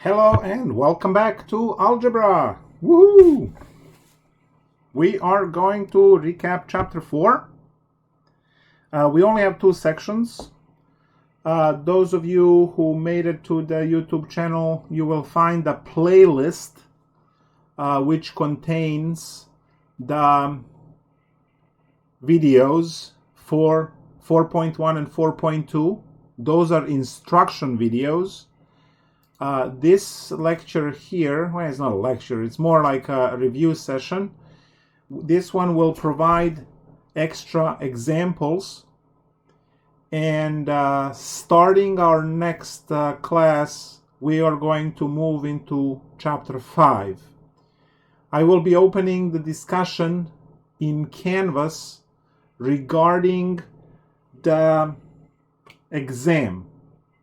Hello and welcome back to Algebra. Woohoo! We are going to recap chapter 4. We only have 2 sections. Those of you who made it to the YouTube channel, you will find a playlist which contains the videos for 4.1 and 4.2. Those are instruction videos. This lecture here, well, it's not a lecture, it's more like a review session. This one will provide extra examples, and starting our next class, we are going to move into chapter 5. I will be opening the discussion in Canvas regarding the exam.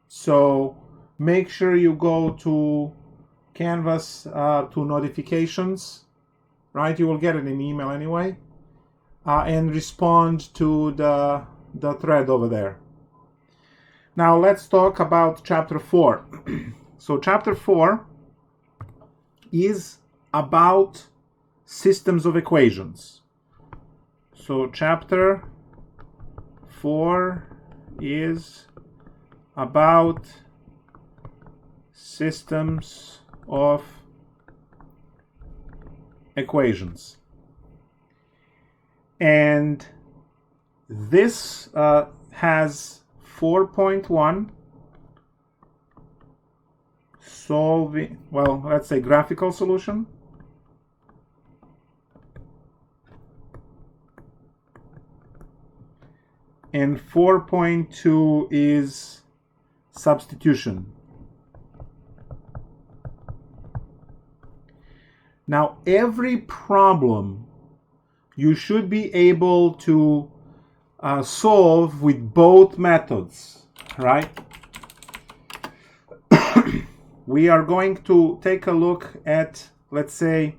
So make sure you go to Canvas to notifications, right? You will get it in email anyway, and respond to the thread over there. Now let's talk about chapter 4. So chapter 4 is about systems of equations. So chapter 4 is about systems of equations, and this has 4.1 solving, well, let's say graphical solution, and 4.2 is substitution. Now, every problem you should be able to solve with both methods, right? We are going to take a look at, let's say,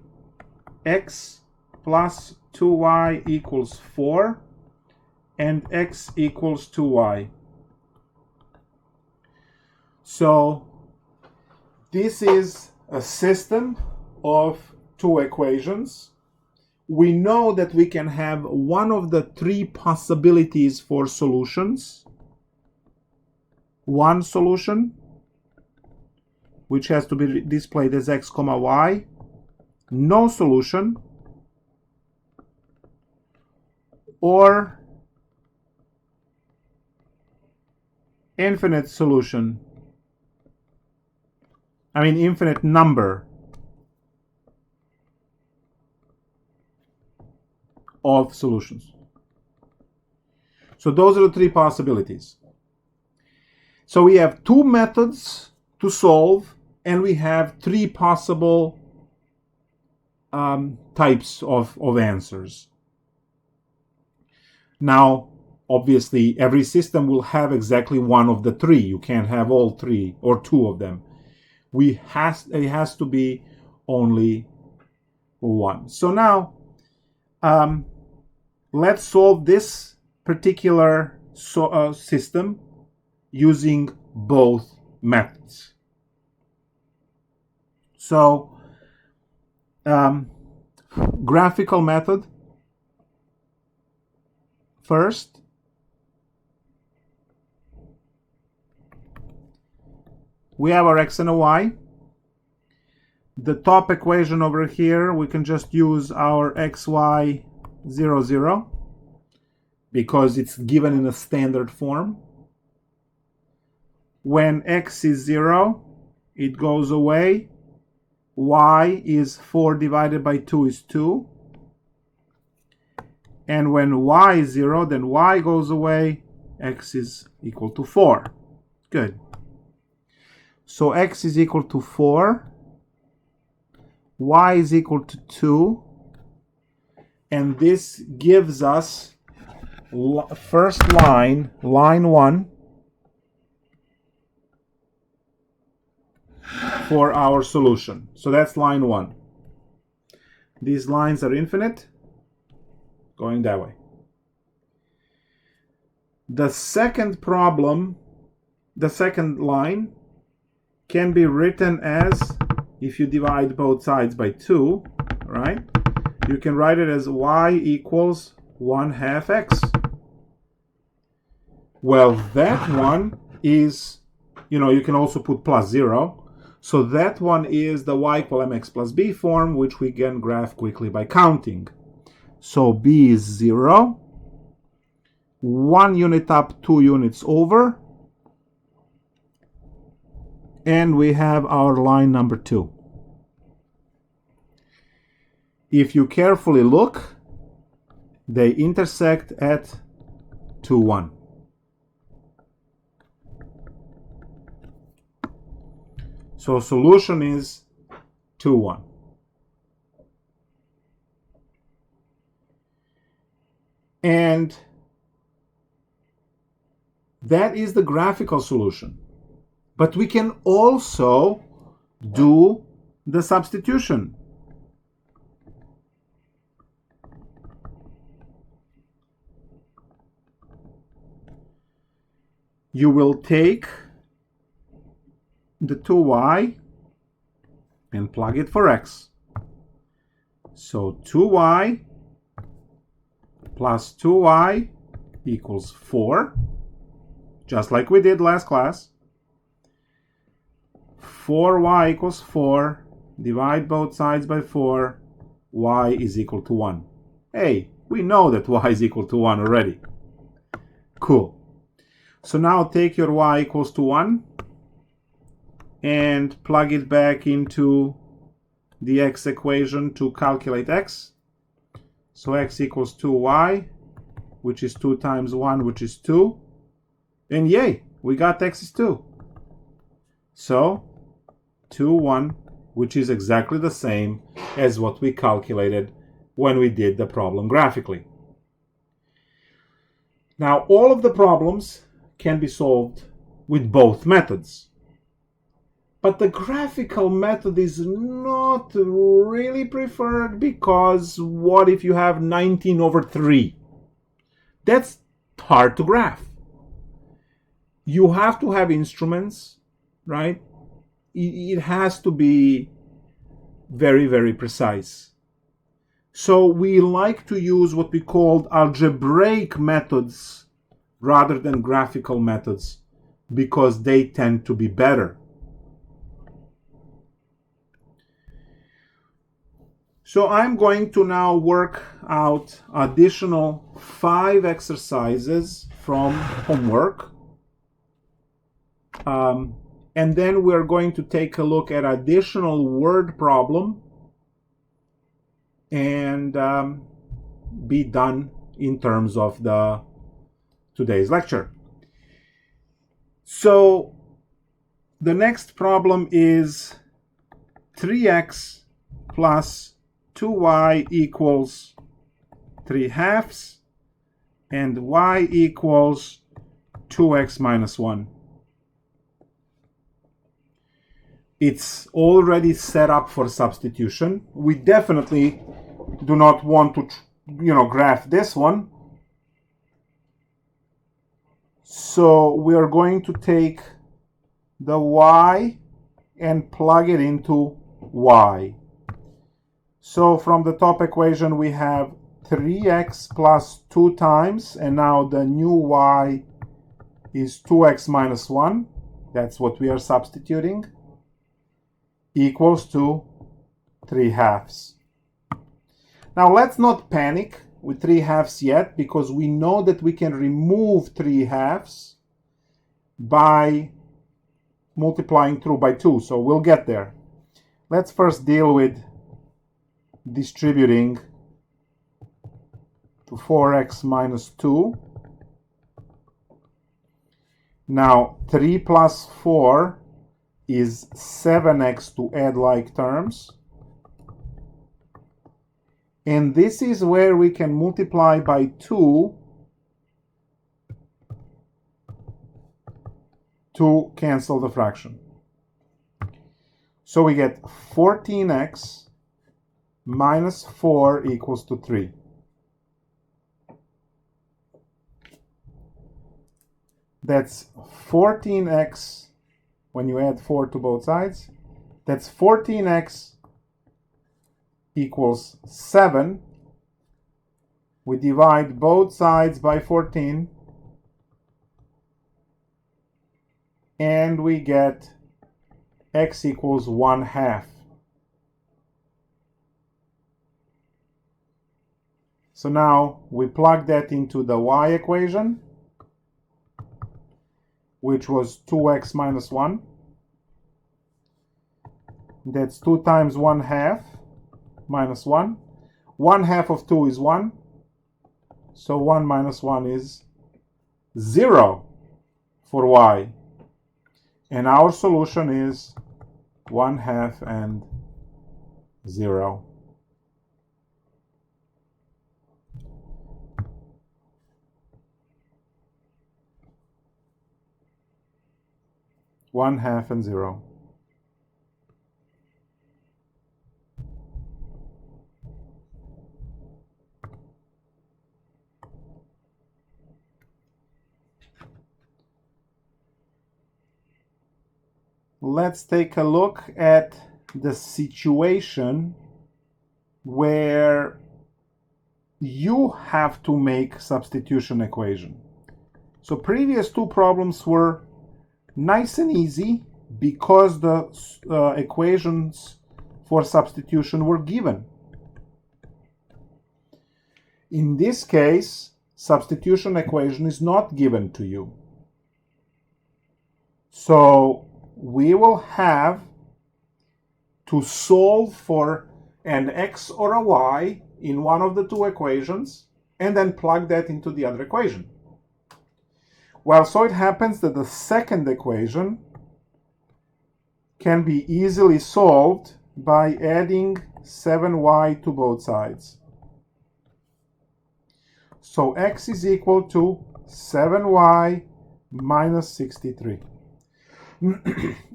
x plus 2y equals 4 and x equals 2y. So this is a system of 2 equations. We know that we can have one of the 3 possibilities for solutions. One solution, which has to be displayed as x comma y. No solution. Or infinite solution. I mean infinite number of solutions. So those are the 3 possibilities. So we have 2 methods to solve, and we have 3 possible types of answers. Now, obviously, every system will have exactly one of the 3. You can't have all 3 or 2 of them. It has to be only one. So now, let's solve this particular system using both methods. So, graphical method first. We have our x and a y. The top equation over here, we can just use our xy 0, 0, because it's given in a standard form. When x is 0, it goes away. Y is 4 divided by 2 is 2. And when y is 0, then y goes away. X is equal to 4. Good. So x is equal to 4. Y is equal to 2. And this gives us first line 1, for our solution. So that's line 1. These lines are infinite, going that way. The second problem, the second line, can be written as, if you divide both sides by 2, right? You can write it as y equals 1/2 x. Well, that one is, you can also put plus 0. So that one is the y equal mx plus b form, which we can graph quickly by counting. So b is 0, 1 unit up, 2 units over, and we have our line number 2. If you carefully look, they intersect at 2, 1. So solution is 2, 1. And that is the graphical solution. But we can also do the substitution. You will take the 2y and plug it for x. So 2y plus 2y equals 4, just like we did last class. 4y equals 4, divide both sides by 4, y is equal to 1. Hey, we know that y is equal to 1 already. Cool. So now take your y equals to 1 and plug it back into the x equation to calculate x. So x equals 2y, which is 2 times 1, which is 2. And yay, we got x is 2. So 2, 1, which is exactly the same as what we calculated when we did the problem graphically. Now, all of the problems can be solved with both methods. But the graphical method is not really preferred because what if you have 19/3? That's hard to graph. You have to have instruments, right? It has to be very, very precise. So we like to use what we call algebraic methods rather than graphical methods because they tend to be better. So I'm going to now work out additional 5 exercises from homework. And then we're going to take a look at additional word problem and be done in terms of today's lecture. So the next problem is 3x plus 2y equals 3/2 and y equals 2x minus 1. It's already set up for substitution. We definitely do not want to, graph this one. So we are going to take the y and plug it into y. So from the top equation we have 3x plus 2 times, and now the new y is 2x minus 1. That's what we are substituting. Equals to 3/2. Now let's not panic with 3/2 yet, because we know that we can remove 3/2 by multiplying through by 2, so we'll get there. Let's first deal with distributing to 4x minus 2. Now 3 plus 4 is 7x to add like terms. And this is where we can multiply by 2 to cancel the fraction. So we get 14x minus 4 equals to 3. That's 14x when you add 4 to both sides. That's 14x equals 7. We divide both sides by 14, and we get x equals 1/2. So now we plug that into the y equation, which was 2x minus 1. That's 2 times 1/2 minus 1. 1/2 of 2 is 1. So 1 minus 1 is 0 for y. And our solution is 1/2 and 0. One half and 0. Let's take a look at the situation where you have to make substitution equation. So previous two problems were nice and easy because the equations for substitution were given. In this case, substitution equation is not given to you. So we will have to solve for an x or a y in one of the two equations and then plug that into the other equation. Well, so it happens that the second equation can be easily solved by adding 7y to both sides. So x is equal to 7y minus 63.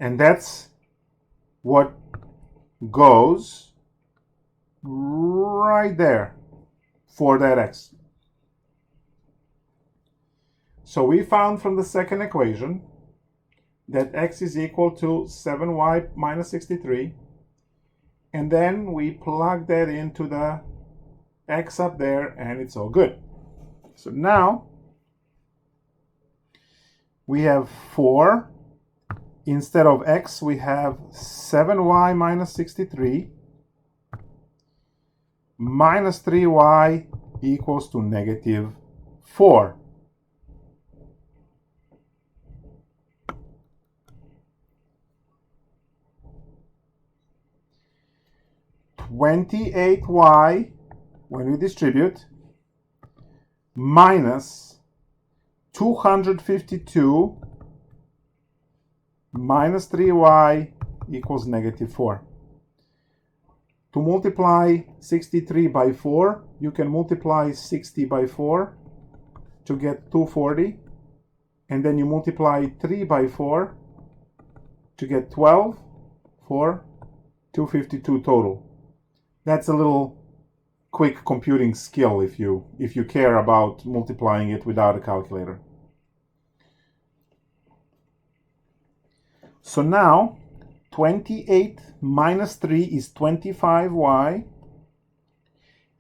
And that's what goes right there for that x. So we found from the second equation that x is equal to 7y minus 63. And then we plug that into the x up there, and it's all good. So now we have 4. Instead of x, we have 7y minus 63 minus 3y equals to negative 4. $28y, when we distribute, minus 252 minus 3y equals negative 4. To multiply 63 by 4, you can multiply 60 by 4 to get 240. And then you multiply 3 by 4 to get 12 for 252 total. That's a little quick computing skill if you care about multiplying it without a calculator. So now 28 minus 3 is 25y,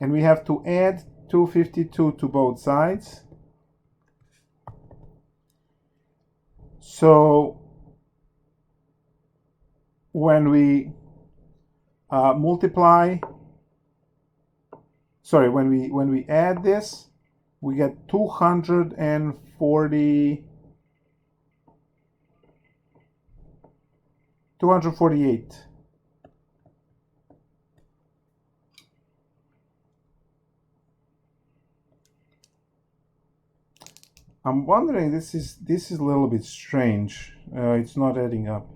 and we have to add 252 to both sides. So when we when we add this, we get 248. I'm wondering, this is a little bit strange. It's not adding up.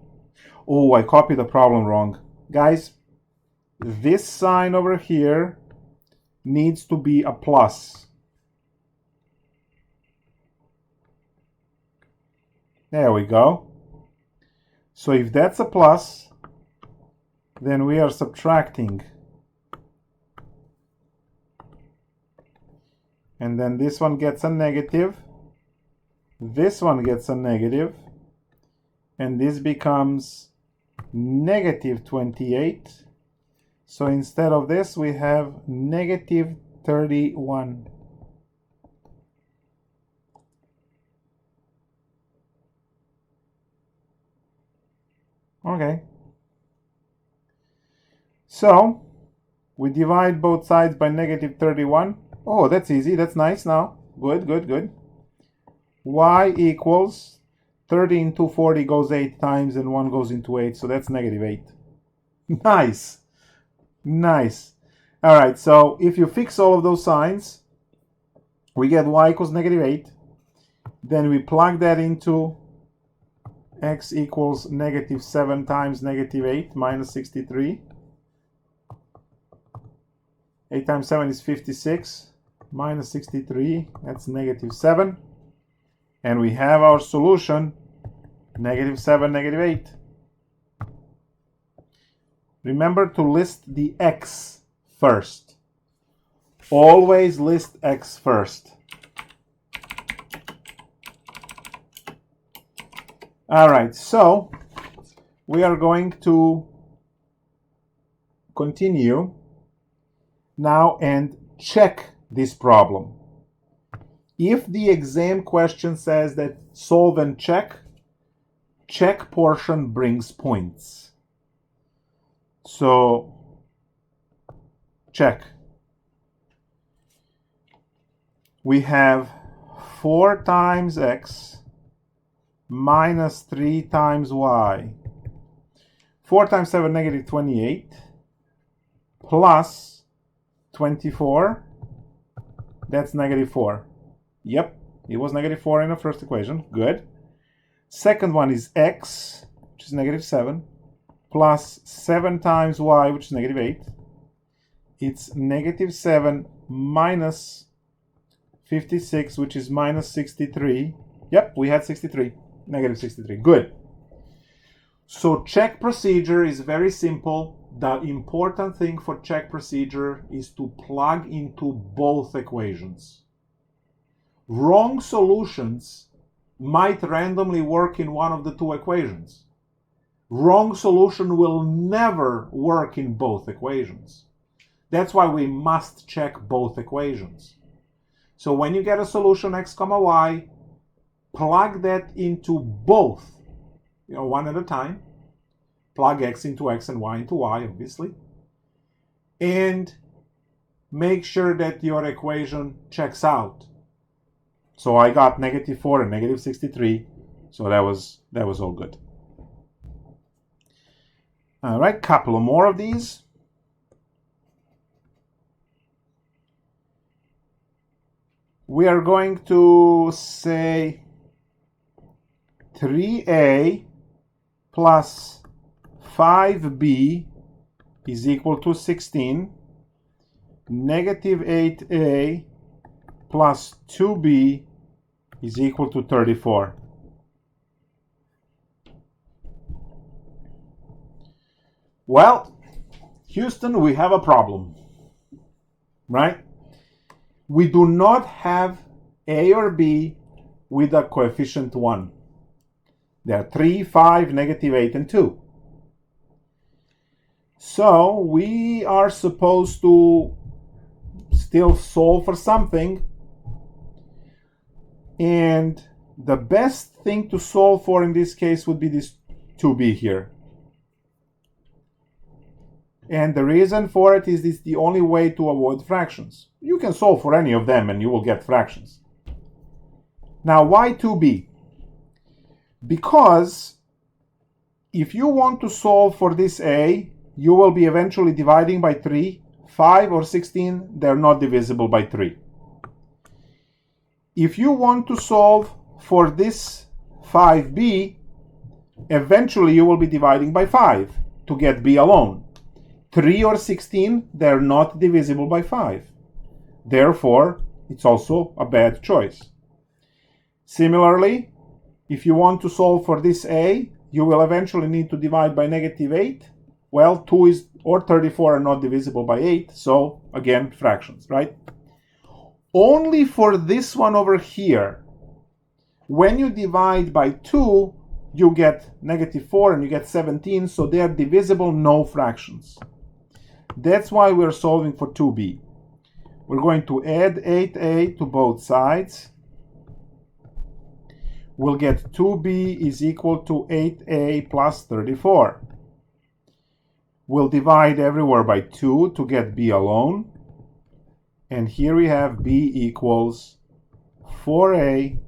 Oh, I copied the problem wrong. Guys, this sign over here needs to be a plus. There we go. So if that's a plus, then we are subtracting. And then this one gets a negative. This one gets a negative. and this becomes negative 28. So instead of this, we have negative 31. Okay. So we divide both sides by negative 31. Oh, that's easy. That's nice now. Good, good, good. Y equals 30 into 40 goes 8 times, and 1 goes into 8. So that's negative 8. Nice. Nice. All right. So if you fix all of those signs, we get y equals negative 8. Then we plug that into x equals negative 7 times negative 8 minus 63. 8 times 7 is 56. Minus 63, that's negative 7. And we have our solution, negative 7, negative 8. Remember to list the x first. Always list x first. All right, so we are going to continue now and check this problem. If the exam question says that solve and check, check portion brings points. So check. We have 4 times x minus 3 times y. 4 times 7, negative 28, plus 24, that's negative 4. Yep, it was negative 4 in the first equation. Good. Second one is x, which is negative 7, plus 7 times y, which is negative 8. It's negative 7 minus 56, which is minus 63. Yep, we had 63, negative 63. Good. So check procedure is very simple. The important thing for check procedure is to plug into both equations. Wrong solutions might randomly work in one of the two equations. Wrong solution will never work in both equations. That's why we must check both equations. So when you get a solution x comma y, plug that into both, one at a time. Plug x into x and y into y, obviously. And make sure that your equation checks out. So I got negative 4 and negative 63. So that was all good. All right, couple of more of these. We are going to say 3a plus 5b is equal to 16. Negative 8a plus 2b is equal to 34. Well, Houston, we have a problem, right? We do not have a or b with a coefficient 1. There are 3, 5, negative 8, and 2. So we are supposed to still solve for something. And the best thing to solve for in this case would be this 2b here. And the reason for it is it's the only way to avoid fractions. You can solve for any of them and you will get fractions. Now, why 2b? Because if you want to solve for this a, you will be eventually dividing by 3. 5 or 16, they're not divisible by 3. If you want to solve for this 5b, eventually you will be dividing by 5 to get b alone. 3 or 16, they're not divisible by 5. Therefore, it's also a bad choice. Similarly, if you want to solve for this a, you will eventually need to divide by negative 8. Well, 2 or 34 are not divisible by 8, so again, fractions, right? Only for this one over here, when you divide by 2, you get -4 and you get 17, so they are divisible, no fractions. That's why we're solving for 2b. We're going to add 8a to both sides. We'll get 2b is equal to 8a plus 34. We'll divide everywhere by 2 to get b alone. And here we have b equals 4a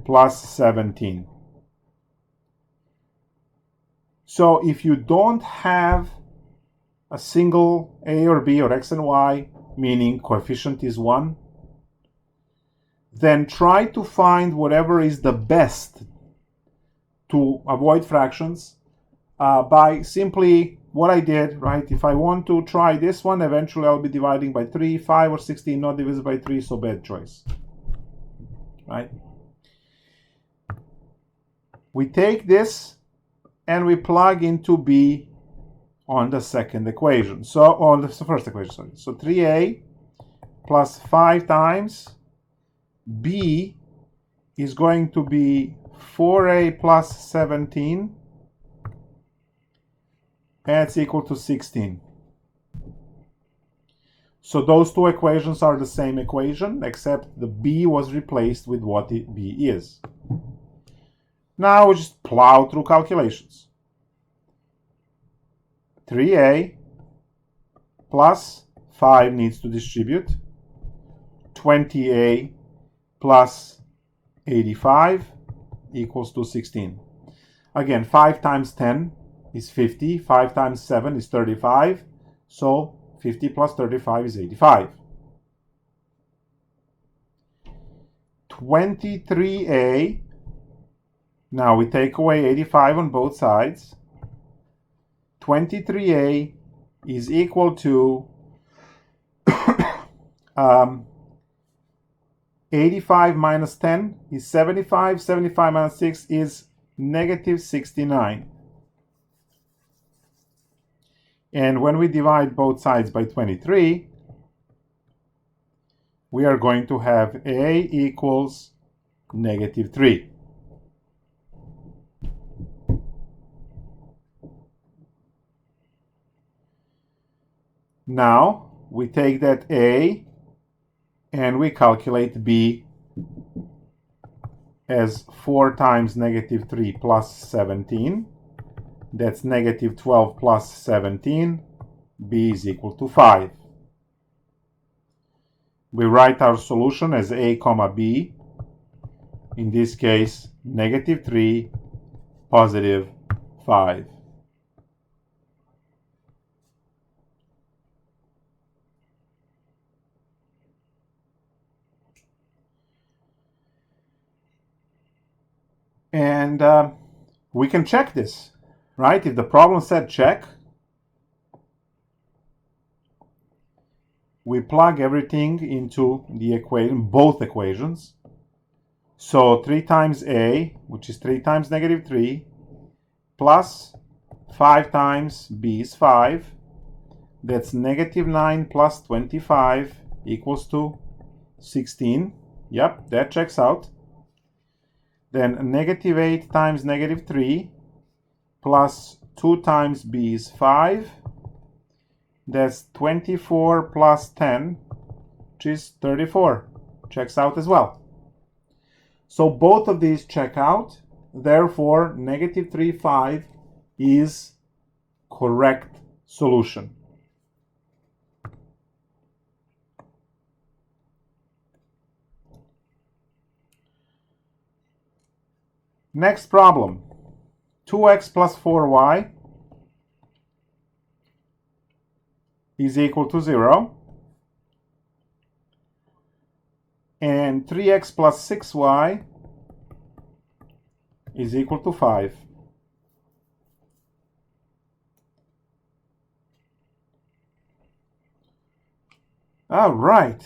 plus 17. So if you don't have a single a or b or x and y, meaning coefficient is 1, then try to find whatever is the best to avoid fractions by simply what I did, right? If I want to try this one, eventually I'll be dividing by 3, 5, or 16, not divisible by 3, so bad choice, right? We take this and we plug into b on the second equation. So on the first equation, sorry. So 3a plus 5 times b is going to be 4a plus 17, and it's equal to 16. So those two equations are the same equation, except the b was replaced with what b is. Now we just plow through calculations. 3a plus 5 needs to distribute. 20a plus 85 equals to 16. Again, 5 times 10 is 50. 5 times 7 is 35. So 50 plus 35 is 85. 23a. Now we take away 85 on both sides. 23a is equal to 85 minus 10 is 75. 75 minus 6 is -69. And when we divide both sides by 23, we are going to have a equals -3. Now we take that a and we calculate b as 4 times -3 plus 17. That's -12 plus 17. b is equal to 5. We write our solution as a comma b. In this case, -3, +5. And we can check this, right? If the problem said check, we plug everything into the equation, both equations. So 3 times a, which is 3 times -3, plus 5 times b is 5. That's -9 plus 25 equals to 16. Yep, that checks out. Then -8 times -3 plus 2 times b is 5. That's 24 plus 10, which is 34. Checks out as well. So both of these check out. Therefore, -3, 5 is correct solution. Next problem, 2x plus 4y is equal to 0, and 3x plus 6y is equal to 5. All right.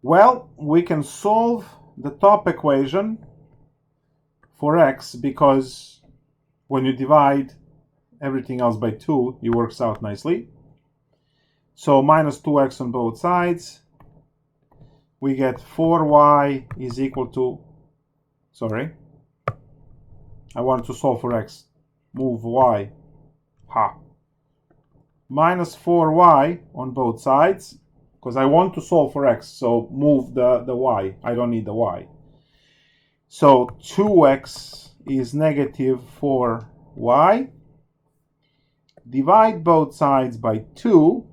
Well, we can solve the top equation for x because when you divide everything else by 2, it works out nicely. So minus 2x on both sides. We get 4y is equal to Sorry. I wanted to solve for x. Move y. Ha. Minus 4y on both sides, because I want to solve for x, so move the y. I don't need the y. So 2x is negative 4y. Divide both sides by 2,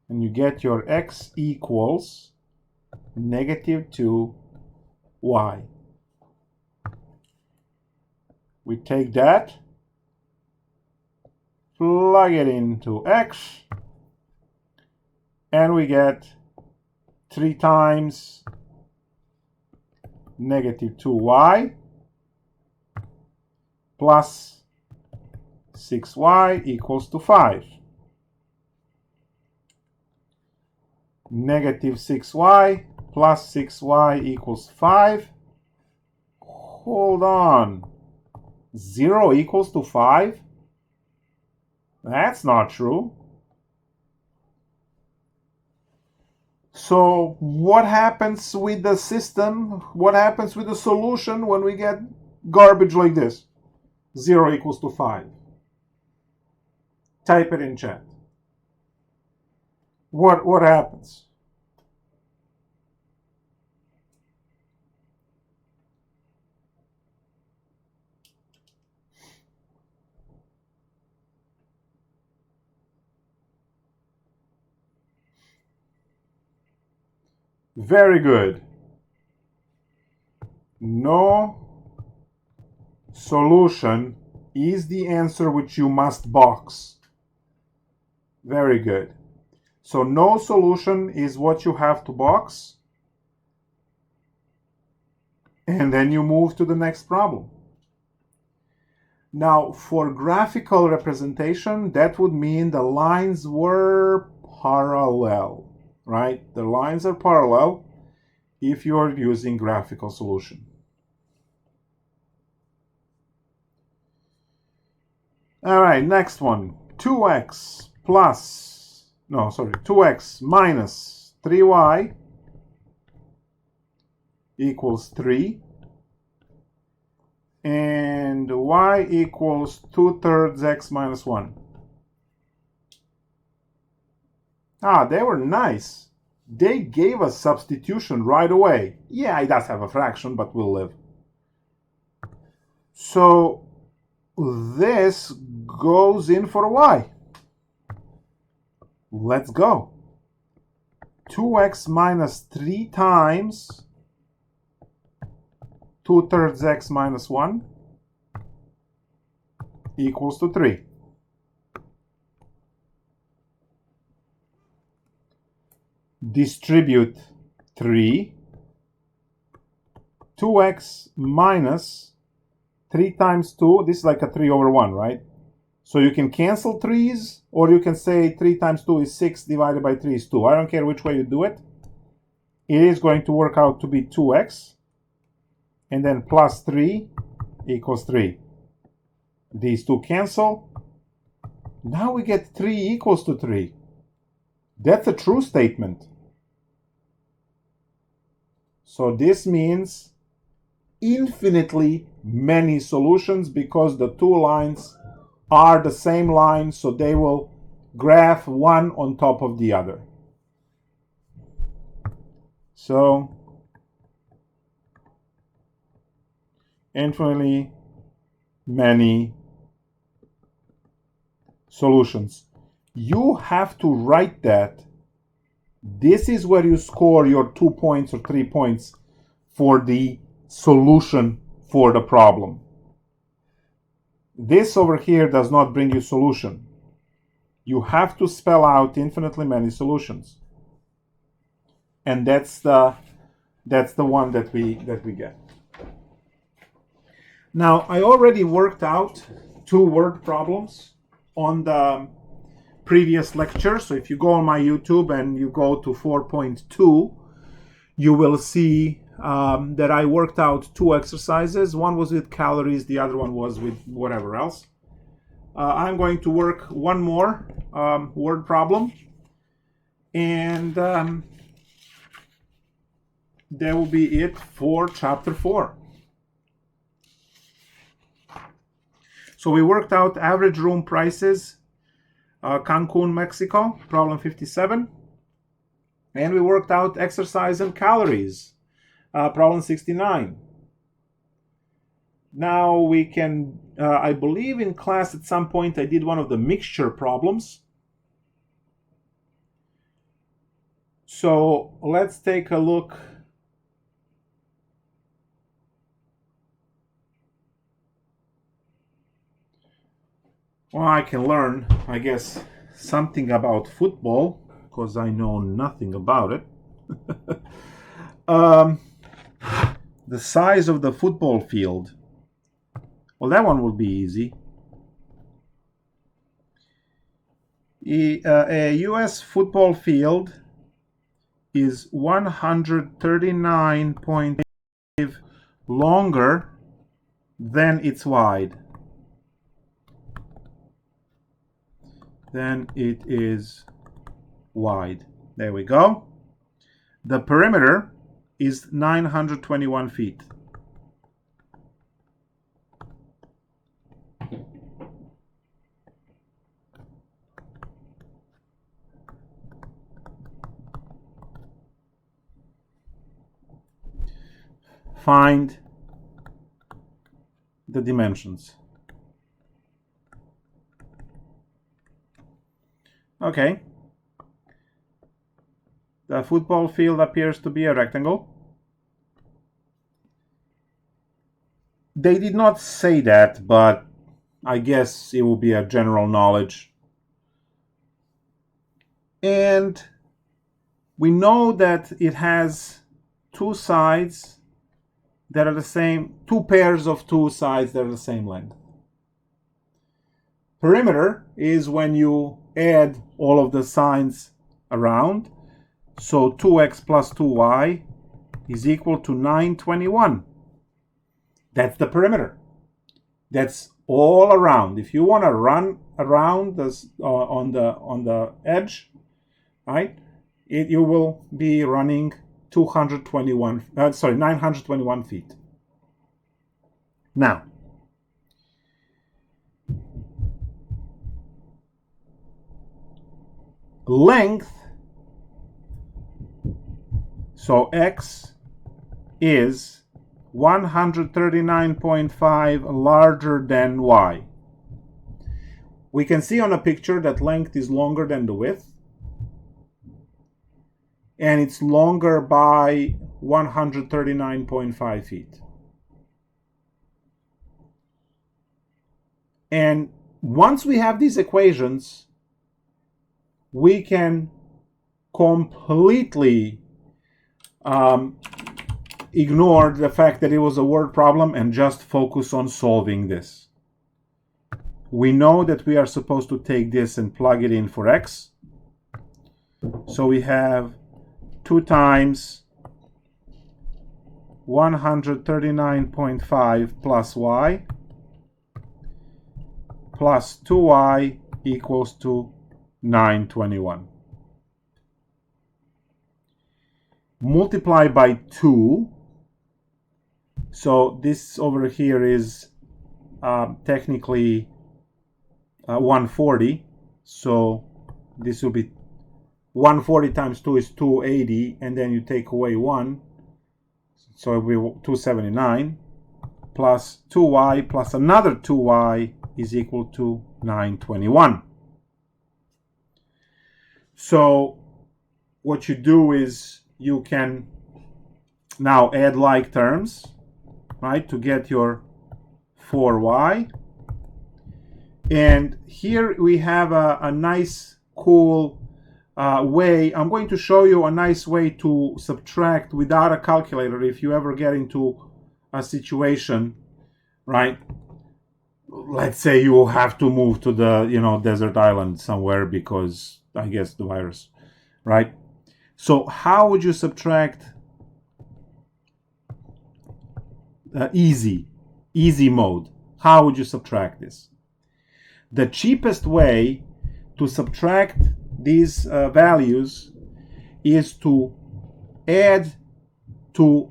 and you get your x equals negative 2y. We take that, plug it into x, and we get 3 times negative 2y plus 6y equals to 5. Negative 6y plus 6y equals 5. Hold on. 0 equals to 5? That's not true. So what happens with the system? What happens with the solution when we get garbage like this? 0 equals to 5. Type it in chat. What happens? Very good. No solution is the answer which you must box. Very good. So no solution is what you have to box. And then you move to the next problem. Now, for graphical representation, that would mean the lines were parallel, right? The lines are parallel if you are using graphical solution. All right, next one. 2x minus 3y equals 3. And y equals 2/3 x minus 1. They were nice. They gave us substitution right away. Yeah, it does have a fraction, but we'll live. So this goes in for y. Let's go. 2x minus 3 times 2/3 x minus 1 equals to 3. Distribute 3. 2x minus 3 times 2. This is like a 3 over 1, right? So you can cancel 3's, or you can say 3 times 2 is 6 divided by 3 is 2. I don't care which way you do it. It is going to work out to be 2x. And then plus 3 equals 3. These two cancel. Now we get 3 equals to 3. That's a true statement. So this means infinitely many solutions, because the two lines are the same line, so they will graph one on top of the other. So infinitely many solutions. You have to write that. This is where you score your 2 points or 3 points for the solution for the problem. This over here does not bring you solution. You have to spell out infinitely many solutions. And that's the one that we get. Now, I already worked out 2 word problems on the previous lecture. So if you go on my YouTube and you go to 4.2, you will see that I worked out 2 exercises. One was with calories, the other one was with whatever else. I'm going to work one more word problem, and that will be it for chapter 4. So we worked out average room prices, Cancun, Mexico, problem 57. And we worked out exercise and calories, problem 69. Now we can, I believe in class at some point I did one of the mixture problems. So let's take a look. Well, I can learn, I guess, something about football, because I know nothing about it. The size of the football field. Well, that one will be easy. A US football field is 139.5 longer than it's wide. Then it is wide. There we go. The perimeter is 921 feet. Find the dimensions. Okay. The football field appears to be a rectangle. They did not say that, but I guess it will be a general knowledge. And we know that it has two sides that are the same, two pairs of two sides that are the same length. Perimeter is when you add all of the signs around. So 2x plus 2y is equal to 921. That's the perimeter. That's all around. If you want to run around this on the edge, right? You will be running 921 feet. Now, length, so x is 139.5 larger than y. We can see on a picture that length is longer than the width, and it's longer by 139.5 feet. And once we have these equations, we can completely ignore the fact that it was a word problem and just focus on solving this. We know that we are supposed to take this and plug it in for x. So we have 2 times 139.5 plus y plus 2y equals to 921. Multiply by 2. So this over here is technically 140. So this will be 140 times 2 is 280, and then you take away 1. So it will be 279 plus 2y plus another 2y is equal to 921. So what you do is you can now add like terms, right, to get your 4y. And here we have a nice, cool way. I'm going to show you a nice way to subtract without a calculator if you ever get into a situation, right? Let's say you have to move to the, desert island somewhere because, I guess, the virus, right? So how would you subtract easy mode? How would you subtract this? The cheapest way to subtract these values is to add to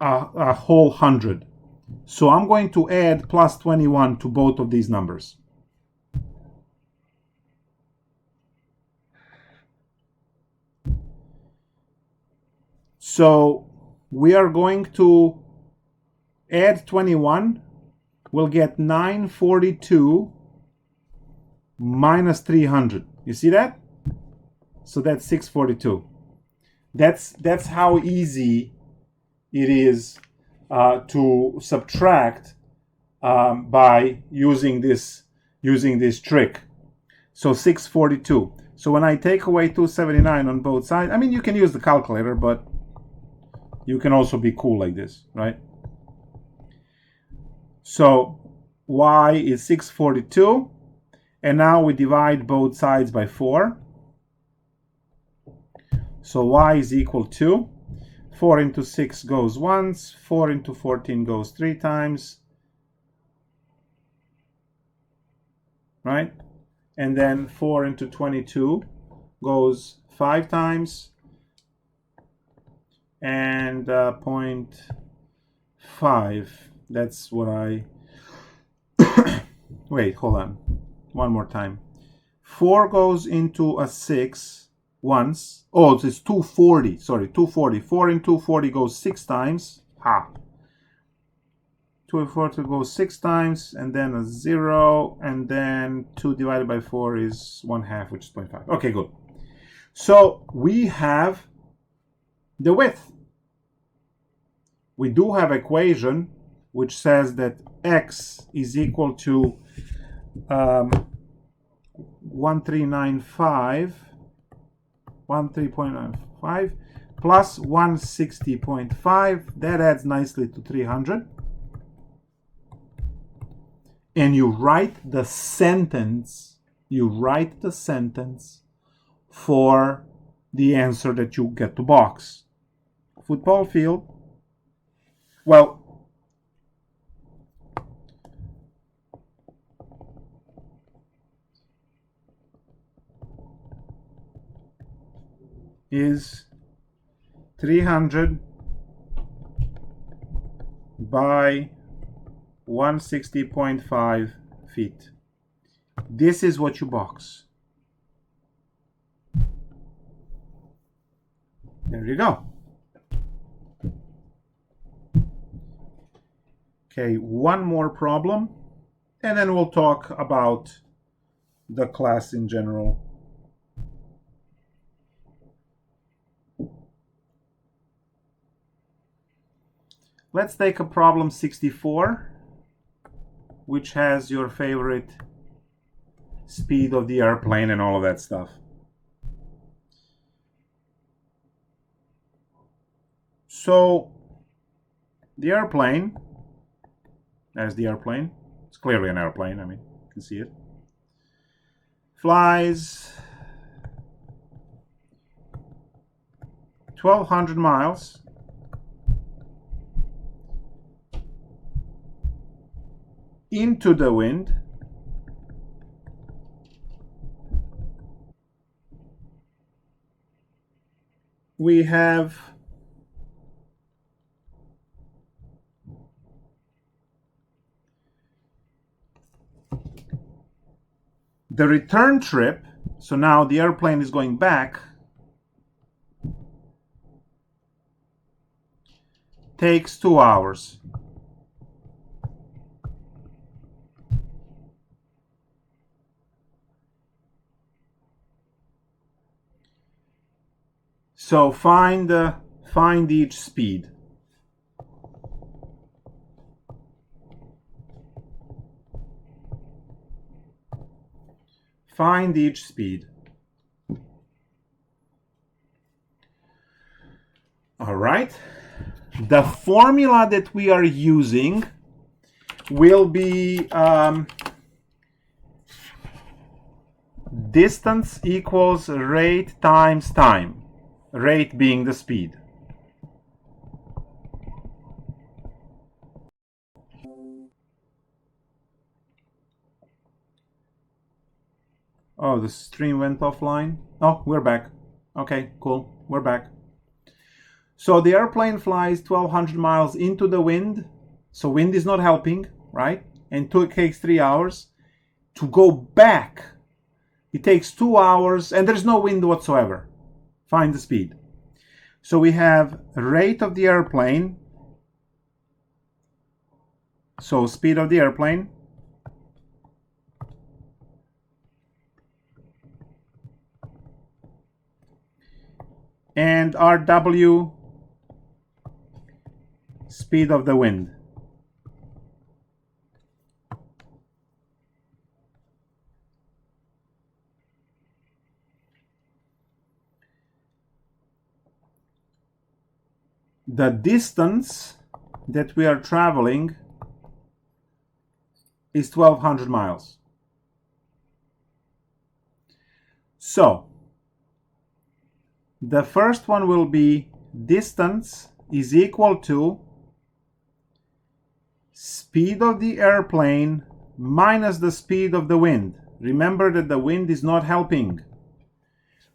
a whole 100. So I'm going to add plus 21 to both of these numbers. So we are going to add 21. We'll get 942 minus 300. You see that? So that's 642. That's how easy it is to subtract by using this trick. So 642. So when I take away 279 on both sides, I mean, you can use the calculator, but you can also be cool like this, right? So y is 642, and now we divide both sides by 4. So y is equal to 4 into 6 goes once, 4 into 14 goes 3 times, right? And then 4 into 22 goes 5 times, and 0.5. That's what I... Wait, hold on. One more time. 4 goes into a 6 once. Oh, it's 240. Sorry, 240. 4 into 240 goes 6 times. Ha! 240 goes 6 times, and then a 0, and then 2 divided by 4 is 1/2, which is 0.5. Okay, good. So we have the width. We do have equation which says that x is equal to 13.95 plus 160.5. That adds nicely to 300. And you write the sentence. You write the sentence for the answer that you get to box. Football field. Well, is 300 by 160.5 feet. This is what you box. There you go. Okay, one more problem, and then we'll talk about the class in general. Let's take a problem 64, which has your favorite speed of the airplane and all of that stuff. So the airplane, there's the airplane. It's clearly an airplane, I mean, you can see it. Flies 1,200 miles into the wind we have the return trip. So now the airplane is going back, takes 2 hours. So find each speed. Find each speed. All right. The formula that we are using will be distance equals rate times time. Rate being the speed. Oh, the stream went offline. Oh, we're back. Okay, cool. We're back. So the airplane flies 1,200 miles into the wind. So wind is not helping, right? And it takes 3 hours. To go back, it takes 2 hours, and there's no wind whatsoever. Find the speed. So we have rate of the airplane. So speed of the airplane. And RW, speed of the wind. The distance that we are traveling is 1200 miles. So the first one will be distance is equal to speed of the airplane minus the speed of the wind. Remember that the wind is not helping.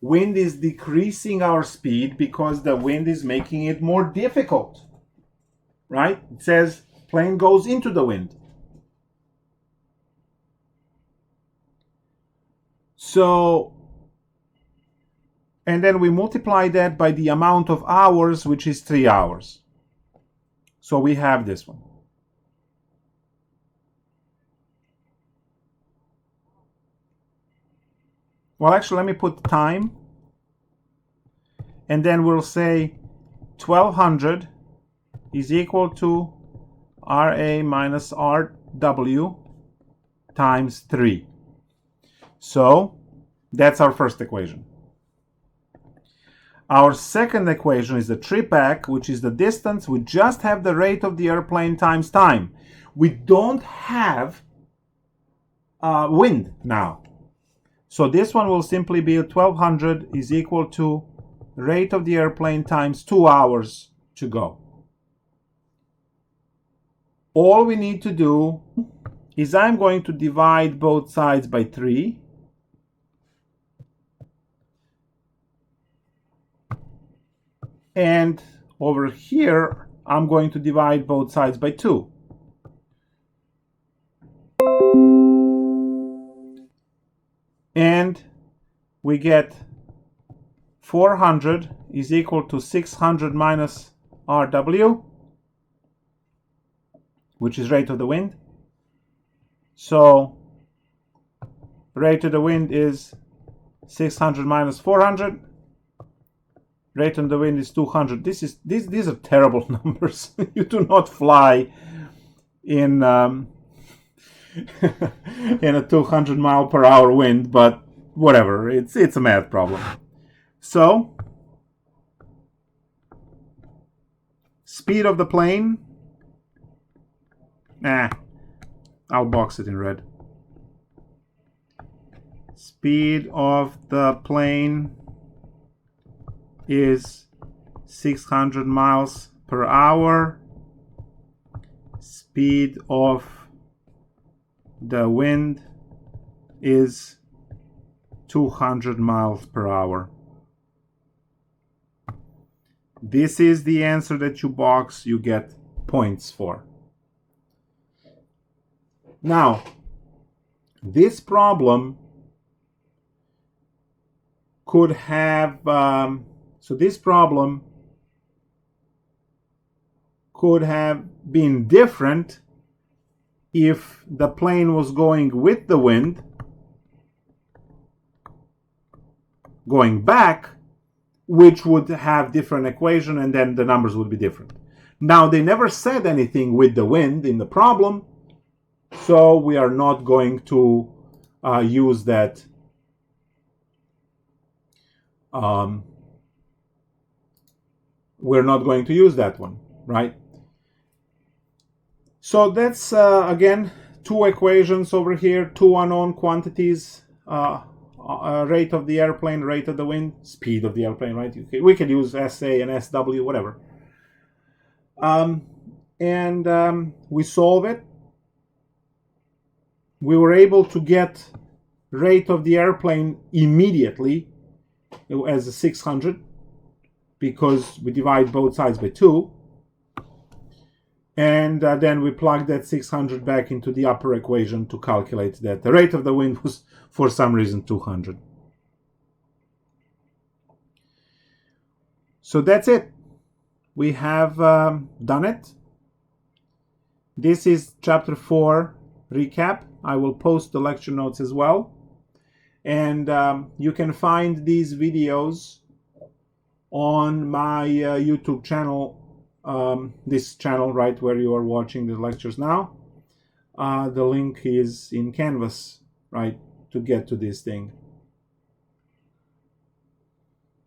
Wind is decreasing our speed because the wind is making it more difficult, right? It says plane goes into the wind. So, and then we multiply that by the amount of hours, which is 3 hours. So we have this one. Well, actually, let me put time. And then we'll say 1200 is equal to RA minus RW times 3. So that's our first equation. Our second equation is the tripack, which is the distance. We just have the rate of the airplane times time. We don't have wind now. So this one will simply be 1200 is equal to rate of the airplane times 2 hours to go. All we need to do is I'm going to divide both sides by 3. And over here, I'm going to divide both sides by 2. And we get 400 is equal to 600 minus RW, which is rate of the wind. So rate of the wind is 600 minus 400. Rate of the wind is 200. These are terrible numbers. You do not fly in in a 200 mile per hour wind, but whatever. It's a math problem. So speed of the plane. I'll box it in red. Speed of the plane is 600 miles per hour. Speed of the wind is 200 miles per hour. This is the answer that you box, you get points for. Now, this problem could have, this problem could have been different if the plane was going with the wind, going back, which would have different equation, and then the numbers would be different. Now, they never said anything with the wind in the problem, so we are not going to use that we're not going to use that one, right? So that's, again, two equations over here, two unknown quantities, rate of the airplane, rate of the wind, speed of the airplane, right? We could use SA and SW, whatever. We solve it. We were able to get rate of the airplane immediately as 600 because we divide both sides by 2. And then we plug that 600 back into the upper equation to calculate that the rate of the wind was, for some reason, 200. So that's it. We have done it. This is chapter 4 recap. I will post the lecture notes as well. And you can find these videos on my YouTube channel, this channel right where you are watching the lectures now. The link is in Canvas, right, to get to this thing.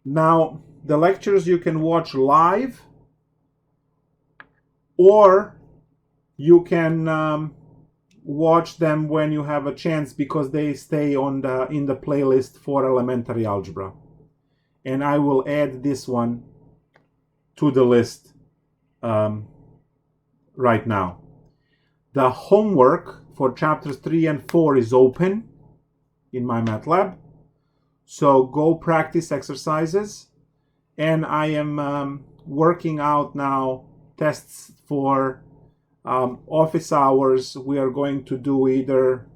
Now, the lectures you can watch live, or you can watch them when you have a chance, because they stay on in the playlist for elementary algebra. And I will add this one to the list right now. The homework for chapters 3 and 4 is open in my MATLAB. So go practice exercises. And I am working out now tests for office hours. We are going to do either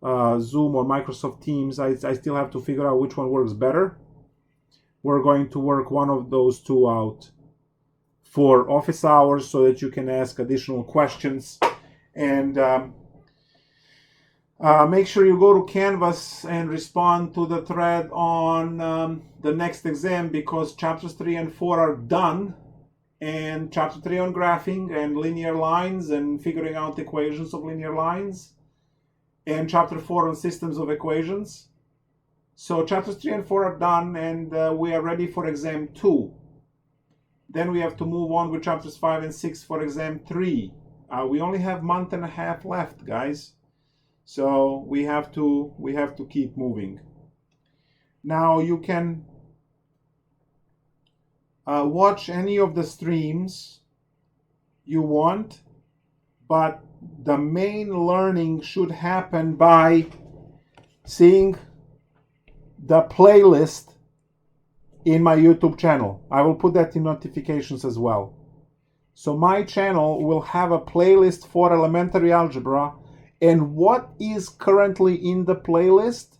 Zoom or Microsoft Teams. I still have to figure out which one works better. We're going to work one of those two out for office hours so that you can ask additional questions. And make sure you go to Canvas and respond to the thread on the next exam, because chapters 3 and 4 are done. And chapter 3 on graphing and linear lines and figuring out equations of linear lines. And chapter 4 on systems of equations. So chapters 3 and 4 are done, and we are ready for exam 2. Then we have to move on with chapters 5 and 6 for exam 3. We only have a month and a half left, guys. So we have to keep moving. Now you can watch any of the streams you want, but the main learning should happen by seeing the playlist in my YouTube channel. I will put that in notifications as well. So my channel will have a playlist for elementary algebra, and what is currently in the playlist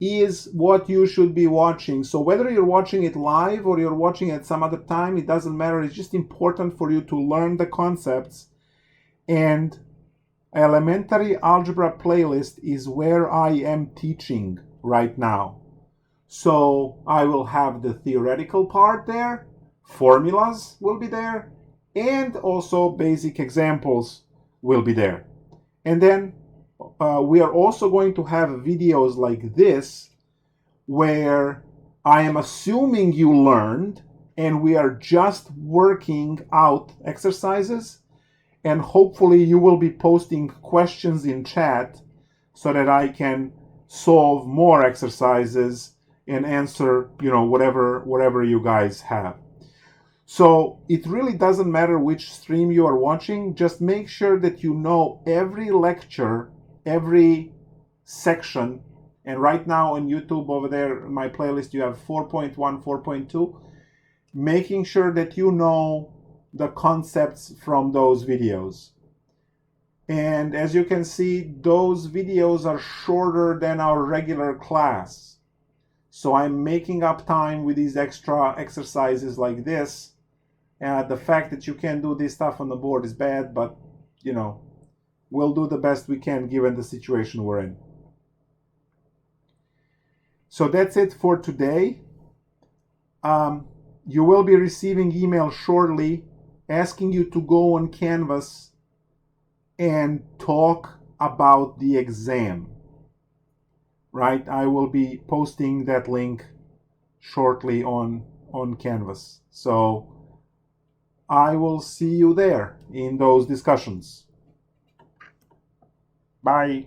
is what you should be watching. So whether you're watching it live or you're watching it at some other time, it doesn't matter. It's just important for you to learn the concepts. And elementary algebra playlist is where I am teaching right now. So I will have the theoretical part there, formulas will be there, and also basic examples will be there. And then we are also going to have videos like this where I am assuming you learned and we are just working out exercises, and hopefully you will be posting questions in chat so that I can solve more exercises and answer, whatever you guys have. So it really doesn't matter which stream you are watching. Just make sure that you know every lecture, every section. And right now on YouTube over there, in my playlist, you have 4.1, 4.2. Making sure that you know the concepts from those videos. And as you can see, those videos are shorter than our regular class. So I'm making up time with these extra exercises like this. The fact that you can't do this stuff on the board is bad, but, we'll do the best we can given the situation we're in. So that's it for today. You will be receiving email shortly asking you to go on Canvas and talk about the exam. Right? I will be posting that link shortly on Canvas. So I will see you there in those discussions. Bye.